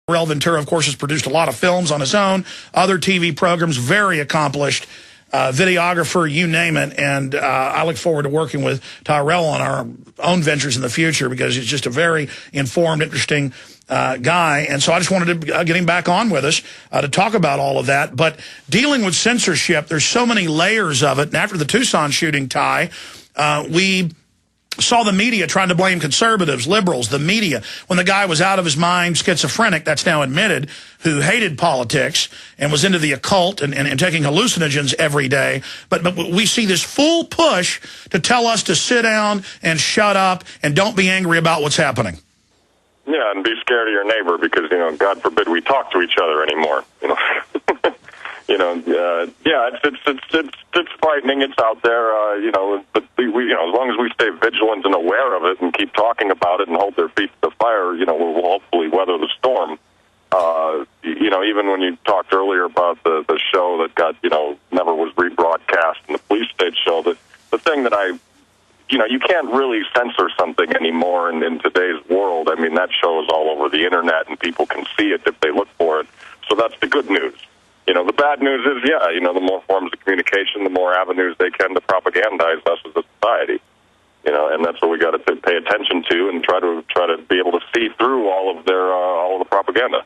Tyrel Ventura, of course, has produced a lot of films on his own, other TV programs, very accomplished videographer, you name it. And I look forward to working with Tyrel on our own ventures in the future because he's just a very informed, interesting guy. And so I just wanted to get him back on with us to talk about all of that. But dealing with censorship, there's so many layers of it. And after the Tucson shooting, Ty, we saw the media trying to blame conservatives, liberals, the media, when the guy was out of his mind, schizophrenic, that's now admitted, who hated politics and was into the occult and taking hallucinogens every day. But we see this full push to tell us to sit down and shut up and don't be angry about what's happening. Yeah, and be scared of your neighbor because, God forbid we talk to each other anymore, yeah, it's frightening. It's out there, but as long as we stay vigilant and aware of it and keep talking about it and hold their feet to the fire, we'll hopefully weather the storm. Even when you talked earlier about the show that got, never was rebroadcast and the police state show, the thing that you can't really censor something anymore in today's world. I mean, that show is all over the internet and people can see it if they look for it. So that's the good news. The bad news is, the more forms of communication, the more avenues they can to propagandize us as a society. And that's what we got to pay attention to and try to be able to see through all of the propaganda.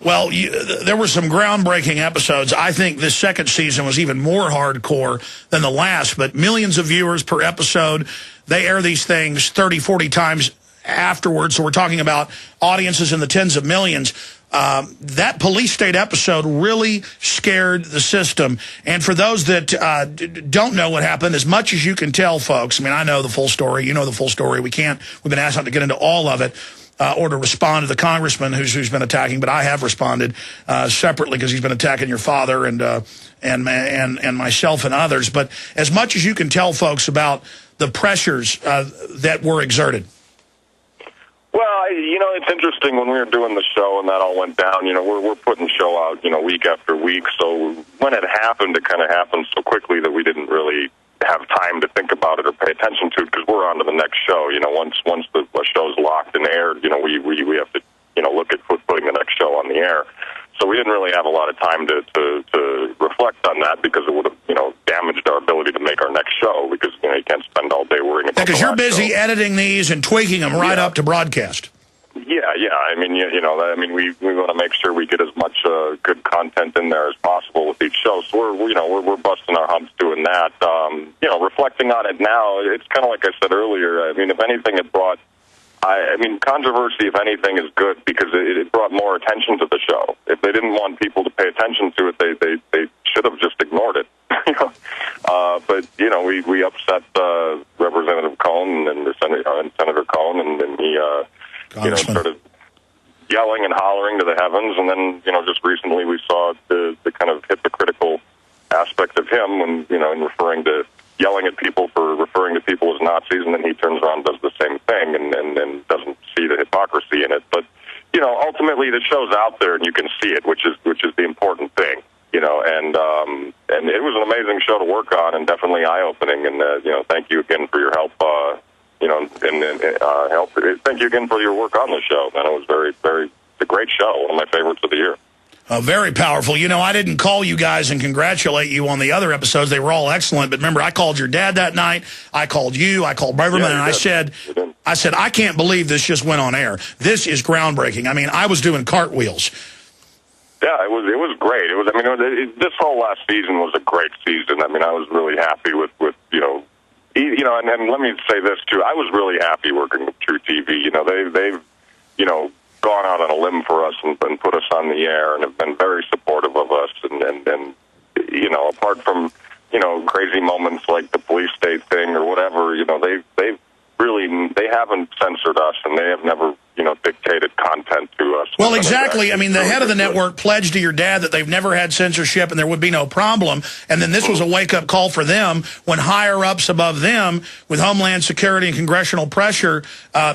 Well, there were some groundbreaking episodes. I think this second season was even more hardcore than the last, but millions of viewers per episode. They air these things 30, 40 times afterwards, so we're talking about audiences in the tens of millions. That police state episode really scared the system. And for those that don't know what happened, as much as you can tell, folks, I mean, I know the full story. You know the full story. We've been asked not to get into all of it or to respond to the congressman who's been attacking, but I have responded separately because he's been attacking your father and myself and others. But as much as you can tell, folks, about the pressures that were exerted. Well, it's interesting when we were doing the show and that all went down, we're putting show out, week after week. So when it happened, it kind of happened so quickly that we didn't really have time to think about it or pay attention to it because we're on to the next show. Once the show's locked and aired, we have to, look at putting the next show on the air. So we didn't really have a lot of time to reflect on that because it would have, damaged our ability to make our next show because, you can't spend all day worrying about because you're busy editing these and tweaking them right up to broadcast. Yeah. I mean, we want to make sure we get as much good content in there as possible with each show. So we're busting our humps doing that. Reflecting on it now, it's kind of like I said earlier. I mean, if anything, it brought. Controversy, if anything, is good because it brought more attention to the show. If they didn't want people to pay attention to it, they should have just ignored it. But we upset Representative Cohn and Senator Cohn, and he started yelling and hollering to the heavens. And then just recently we saw the kind of hypocritical aspect of him when in yelling at people for referring to people as Nazis, and then he turns around and does the same thing and doesn't see the hypocrisy in it. But ultimately the show's out there and you can see it, which is the important thing. And it was an amazing show to work on and definitely eye-opening. And thank you again for your help. Thank you again for your work on the show. Man, it was it's a great show, one of my favorites of the year. Very powerful. I didn't call you guys and congratulate you on the other episodes. They were all excellent. But remember, I called your dad that night. I called you. I called Braverman, and I said, I can't believe this just went on air. This is groundbreaking. I mean, I was doing cartwheels. Yeah, it was great. This whole last season was a great season. I mean, I was really happy with and let me say this too. I was really happy working with True TV. They've gone out on a limb for us and put us on the air and have been very supportive of us. And apart from, crazy moments like the police state thing or whatever, they haven't censored us and they have never, dictated content to us. Well, exactly. I mean, the head of the network pledged to your dad that they've never had censorship and there would be no problem. And then this was a wake-up call for them when higher-ups above them with homeland security and congressional pressure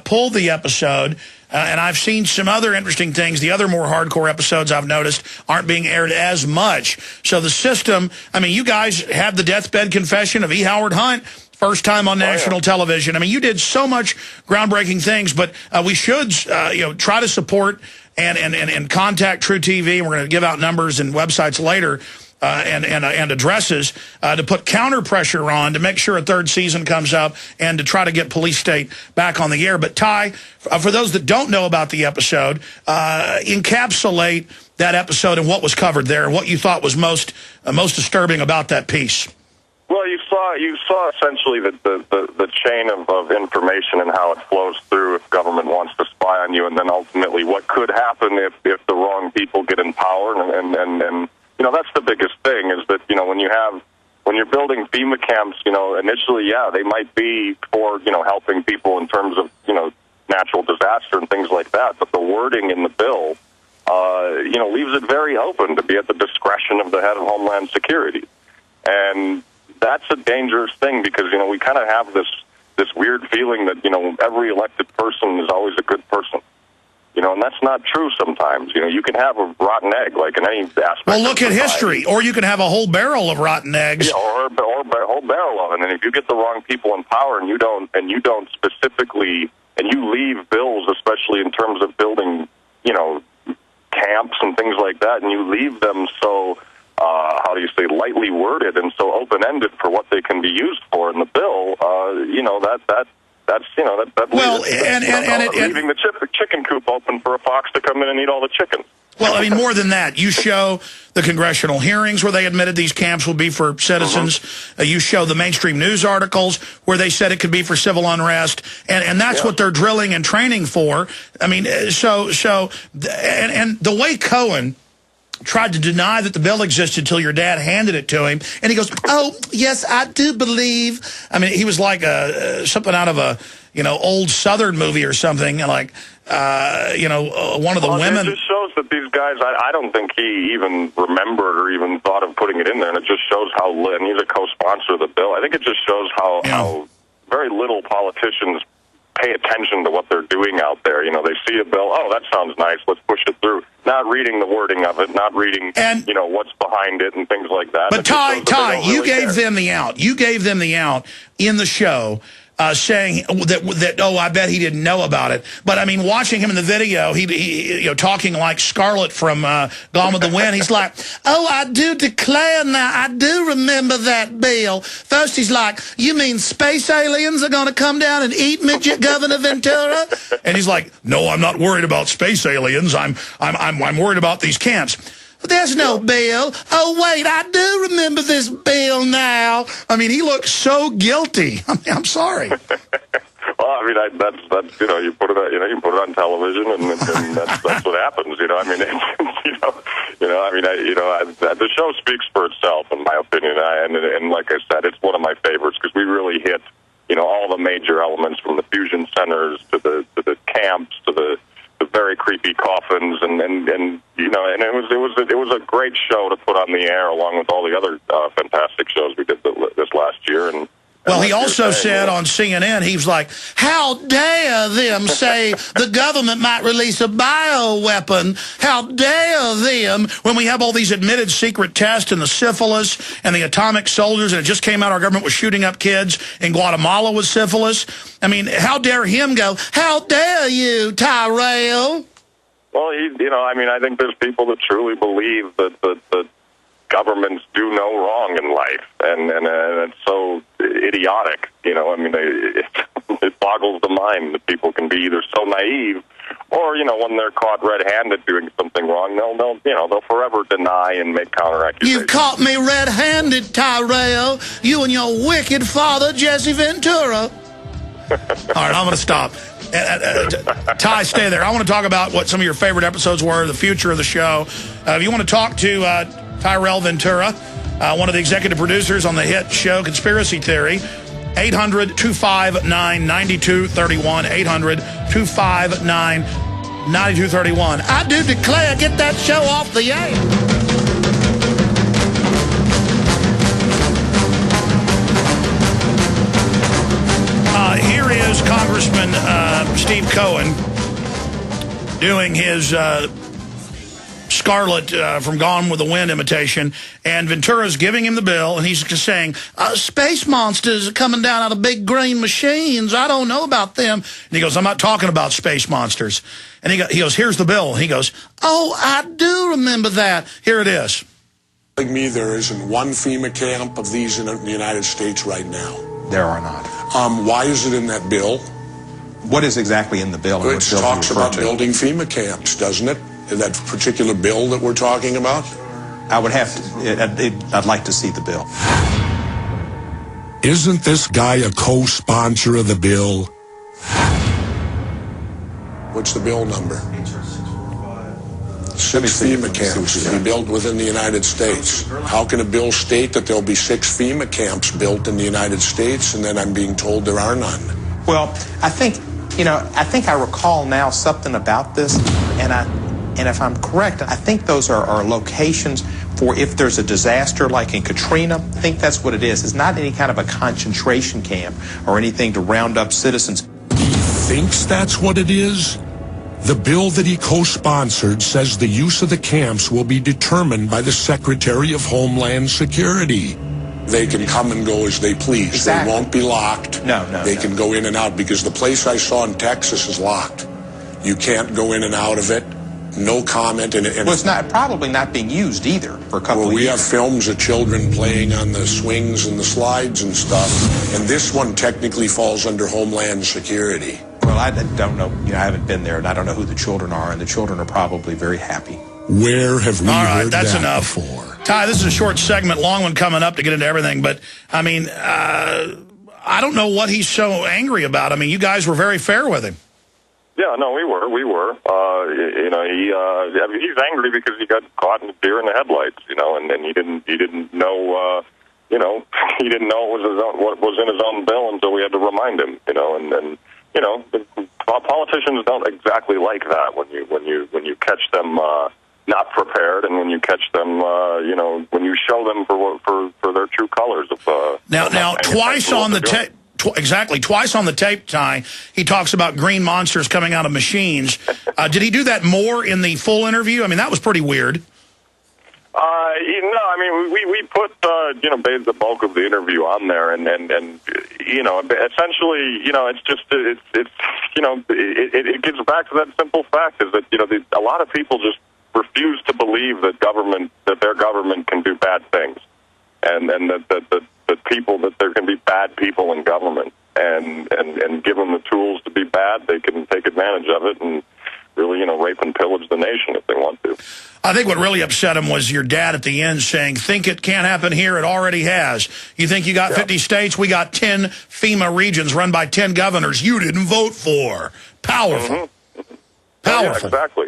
pulled the episode. And I've seen some other interesting things. The other more hardcore episodes I've noticed aren't being aired as much. So the system, I mean, you guys have the deathbed confession of E. Howard Hunt, first time on national television. I mean, you did so much groundbreaking things, but we should, try to support and contact True TV. And we're going to give out numbers and websites later and addresses to put counter pressure on to make sure a third season comes up and to try to get Police State back on the air. But Ty, for those that don't know about the episode, encapsulate that episode and what was covered there and what you thought was most disturbing about that piece. Well, you saw essentially the chain of information and how it flows through if government wants to spy on you, and then ultimately what could happen if the wrong people get in power. And you know, that's the biggest thing is that, you know, when you're building FEMA camps, you know, initially, yeah, they might be for, you know, helping people in terms of, you know, natural disaster and things like that, but the wording in the bill, you know, leaves it very open to be at the discretion of the head of Homeland Security. And that's a dangerous thing because, you know, we kind of have this weird feeling that, you know, every elected person is always a good person. You know, and that's not true sometimes. You know, you can have a rotten egg, like in any aspect. Well, look at history. Or you can have a whole barrel of rotten eggs. Yeah, or a whole barrel of it. And if you get the wrong people in power and you don't specifically, and you leave bills, especially in terms of building, you know, camps and things like that, and you leave them so, how do you say, lightly worded and so open-ended for what they can be used for in the bill, you know, that's, you know, that well, leaving the chicken coop open for a fox to come in and eat all the chickens. Well, I mean, more than that, you show the congressional hearings where they admitted these camps will be for citizens. You show the mainstream news articles where they said it could be for civil unrest, and that's what they're drilling and training for. I mean, and the way Cohen tried to deny that the bill existed until your dad handed it to him. And he goes, oh, yes, I do believe. I mean, he was like something out of a, you know, old Southern movie or something, like, you know, one of the women. It just shows that these guys, I don't think he even remembered or even thought of putting it in there. And it just shows how, and he's a co-sponsor of the bill. I think it just shows how very little politicians pay attention to what they're doing out there. You know, they see a bill, oh, that sounds nice, let's push it through. Not reading the wording of it, not reading, you know, what's behind it and things like that. But Ty, you gave them the out. You gave them the out in the show, saying that oh, I bet he didn't know about it. But I mean, watching him in the video, he you know, talking like Scarlet from Gone with the Wind, he's like, oh, I do declare now, I do remember that bill. First he's like, you mean space aliens are going to come down and eat midget Governor Ventura? And he's like, no, I'm not worried about space aliens. I'm worried about these camps. There's no bill. Oh, wait, I do remember this bill now. I mean, he looks so guilty. I mean, I'm sorry. Well, I mean, that's you know, you put it on television, and that's what happens. You know, I mean, the show speaks for itself, in my opinion. And like I said, it's one of my favorites because we really hit, you know, all the major elements from the fusion centers to the camps to the very creepy coffins, and you know, and it was a great show to put on the air along with all the other fantastic shows we did this last year. And well, he also said on CNN, he was like, how dare them say the government might release a bioweapon? How dare them, when we have all these admitted secret tests and the syphilis and the atomic soldiers, and it just came out our government was shooting up kids in Guatemala with syphilis. I mean, how dare him go, how dare you, Tyrel? Well, you know, I mean, I think there's people that truly believe that governments do no wrong in life, and it's so idiotic. You know, I mean, it boggles the mind that people can be either so naive, or, you know, when they're caught red-handed doing something wrong, they'll forever deny and make counter-accusations. You caught me red-handed, Tyrel. You and your wicked father, Jesse Ventura. All right, I'm going to stop. Ty, stay there. I want to talk about what some of your favorite episodes were, the future of the show. If you want to talk to Tyrel Ventura, one of the executive producers on the hit show Conspiracy Theory, 800-259-9231, 800-259-9231. I do declare, get that show off the air. Here is Congressman Steve Cohen doing his Scarlett from Gone with the Wind imitation, and Ventura's giving him the bill, and he's just saying, space monsters are coming down out of big green machines. I don't know about them. And he goes, I'm not talking about space monsters. And he goes, here's the bill. And he goes, oh, I do remember that. Here it is. Like me, there isn't one FEMA camp of these in the United States right now. There are not. Why is it in that bill? What is exactly in the bill? It talks about building FEMA camps, doesn't it? That particular bill that we're talking about? I would have to, I'd like to see the bill. Isn't this guy a co-sponsor of the bill? What's the bill number? 6 FEMA camps to be built within the United States. How can a bill state that there'll be 6 FEMA camps built in the United States, and then I'm being told there are none? Well, I think I recall now something about this, and if I'm correct, I think those are locations for if there's a disaster like in Katrina. I think that's what it is. It's not any kind of a concentration camp or anything to round up citizens. He thinks that's what it is? The bill that he co-sponsored says the use of the camps will be determined by the Secretary of Homeland Security. They can come and go as they please. Exactly. They won't be locked. No. They can go in and out, because the place I saw in Texas is locked. You can't go in and out of it. No comment. And well, it's probably not being used either for a couple of years. We have films of children playing on the swings and the slides and stuff, and this one technically falls under Homeland Security. Well, I don't know. I haven't been there, and I don't know who the children are, and the children are probably very happy. Where have we heard that's that enough. before? Ty, this is a short segment, long one coming up to get into everything, but, I mean, I don't know what he's so angry about. I mean, you guys were very fair with him. Yeah, no, we were. He's angry because he got caught in a deer in the headlights, and he didn't know, he didn't know what was in his own bill until we had to remind him, politicians don't exactly like that when you catch them not prepared, and when you catch them, when you show them for their true colors of. Now, twice on the tape. Twice on the tape, Ty, he talks about green monsters coming out of machines. Did he do that more in the full interview? I mean, that was pretty weird. We put the bulk of the interview on there, and essentially, it gets back to that simple fact is that a lot of people just refuse to believe that their government can do bad things, and that people, that there can be bad people in government, and give them the tools to be bad, they can take advantage of it and really, rape and pillage the nation if they want to. I think what really upset him was your dad at the end saying, think it can't happen here, it already has. You think you got 50 states? We got 10 FEMA regions run by 10 governors you didn't vote for. Powerful. Mm-hmm. Powerful. Yeah, exactly.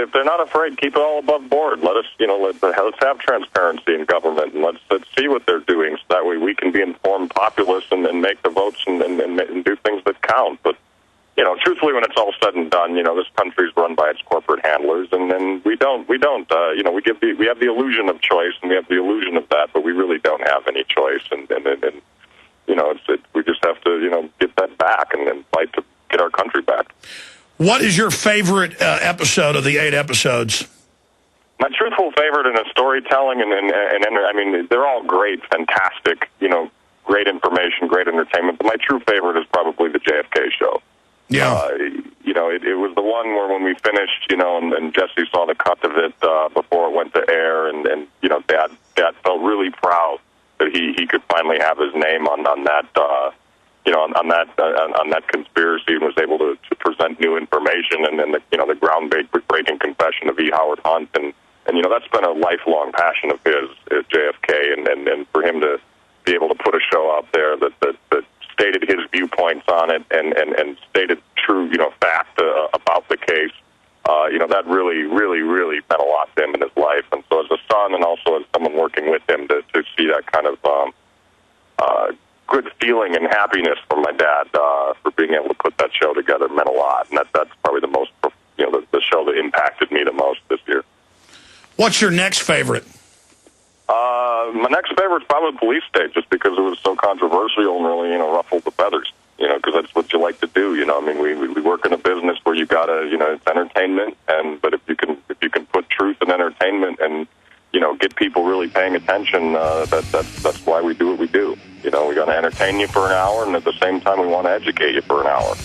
If they're not afraid, keep it all above board. Let us, let's have transparency in government, and let's see what they're doing, so that way we can be informed populace and make the votes and do things that count. But truthfully, when it's all said and done, this country's run by its corporate handlers, and we don't. We have the illusion of choice, and we have the illusion of that, but we really don't have any choice, and we just have to get that back and fight to get our country back. What is your favorite episode of the 8 episodes? My truthful favorite in a storytelling, and they're all great, fantastic, great information, great entertainment. But my true favorite is probably the JFK show. Yeah. It was the one where when we finished, and Jesse saw the cut of it before it went to air, and Dad felt really proud that he could finally have his name on that. On that conspiracy, and was able to present new information, and then the groundbreaking confession of E. Howard Hunt, and that's been a lifelong passion of his, JFK, and for him to be able to put a show out there that stated his viewpoints on it and stated true fact about the case, that really meant a lot to him in his life, and so as a son and also as someone working with him to see that kind of good feeling and happiness from my dad for being able to put that show together meant a lot, and that's probably the most, the show that impacted me the most this year. What's your next favorite? My next favorite is probably Police State, just because it was so controversial and really, ruffled the feathers, because that's what you like to do, we work in a business where you gotta, it's entertainment, but if you can put truth and entertainment and, get people really paying attention. That's why we do what we do. We got to entertain you for an hour, and at the same time, we want to educate you for an hour.